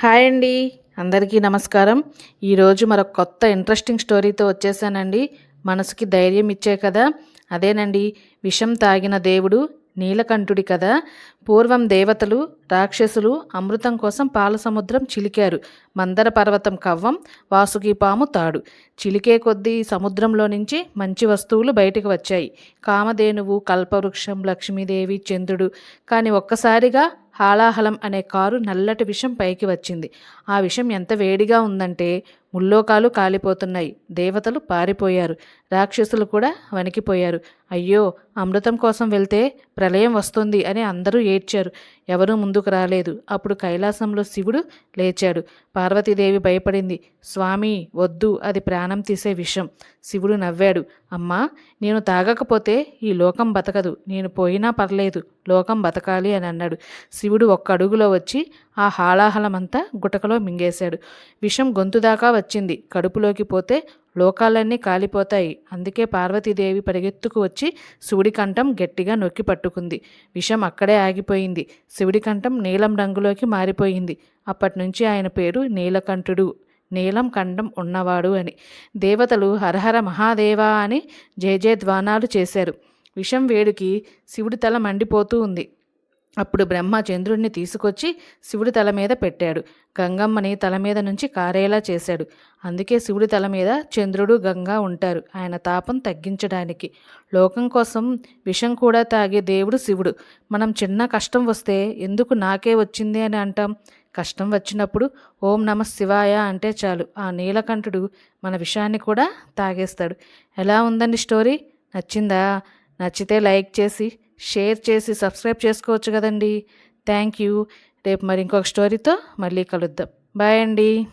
Hi అండి. అందరికీ నమస్కారం. ఈరోజు మరొక కొత్త ఇంట్రెస్టింగ్ స్టోరీతో వచ్చేసానండి. మనసుకి ధైర్యం ఇచ్చే కదా. అదేనండి, విషం తాగిన దేవుడు నీలకంఠుడి కథ. పూర్వం దేవతలు, రాక్షసులు అమృతం కోసం పాలసముద్రం చిలికారు. మందర పర్వతం కవ్వం, వాసుకి పాము తాడు. చిలికే కొద్దీ సముద్రంలో నుంచి మంచి వస్తువులు బయటకు వచ్చాయి. కామధేనువు, కల్పవృక్షం, లక్ష్మీదేవి, చంద్రుడు. కానీ ఒక్కసారిగా హాలాహలం అనే కారు నల్లటి విషం పైకి వచ్చింది. ఆ విషం ఎంత వేడిగా ఉందంటే ముల్లోకాలు కాలిపోతున్నాయి. దేవతలు పారిపోయారు. రాక్షసులు కూడా వణికిపోయారు. అయ్యో, అమృతం కోసం వెళ్తే ప్రళయం వస్తుంది అని అందరూ ఏడ్చారు. ఎవరూ ముందుకు రాలేదు. అప్పుడు కైలాసంలో శివుడు లేచాడు. పార్వతీదేవి భయపడింది. స్వామి, వద్దు, అది ప్రాణం తీసే విషం. శివుడు నవ్వాడు. అమ్మా, నేను తాగకపోతే ఈ లోకం బతకదు. నేను పోయినా పర్లేదు, లోకం బతకాలి అని అన్నాడు. శివుడు ఒక్క అడుగులో వచ్చి ఆ హాలాహలమంతా గుటకలో మింగేశాడు. విషం గొంతు దాకా వచ్చింది. కడుపులోకి పోతే లోకాలన్నీ కాలిపోతాయి. అందుకే పార్వతీదేవి పరిగెత్తుకు వచ్చి శివుడి కంఠం గట్టిగా నొక్కి పట్టుకుంది. విషం అక్కడే ఆగిపోయింది. శివుడి కంఠం నీలం రంగులోకి మారిపోయింది. అప్పటినుంచి ఆయన పేరు నీలకంఠుడు, నీలం కంఠం ఉన్నవాడు అని. దేవతలు హరహర మహాదేవా అని జయజయధ్వానాలు చేశారు. విషం వేడికి శివుడి తల మండిపోతూ ఉంది. అప్పుడు బ్రహ్మ చంద్రుడిని తీసుకొచ్చి శివుడి తల మీద పెట్టాడు. గంగమ్మని తల మీద నుంచి కారేలా చేశాడు. అందుకే శివుడి తల మీద చంద్రుడు, గంగా ఉంటారు, ఆయన తాపం తగ్గించడానికి. లోకం కోసం విషం కూడా తాగే దేవుడు శివుడు. మనం చిన్న కష్టం వస్తే ఎందుకు నాకే వచ్చింది అని అంటాం. కష్టం వచ్చినప్పుడు ఓం నమ శివాయ అంటే చాలు, ఆ నీలకంఠుడు మన విషాన్ని కూడా తాగేస్తాడు. ఎలా ఉందండి స్టోరీ? నచ్చిందా? నచ్చితే లైక్ చేసి, షేర్ చేసి, సబ్స్క్రైబ్ చేసుకోవచ్చు కదండి. Thank you. రేపు మరి ఇంకొక స్టోరీతో మళ్ళీ కలుద్దాం. బాయ్ అండి.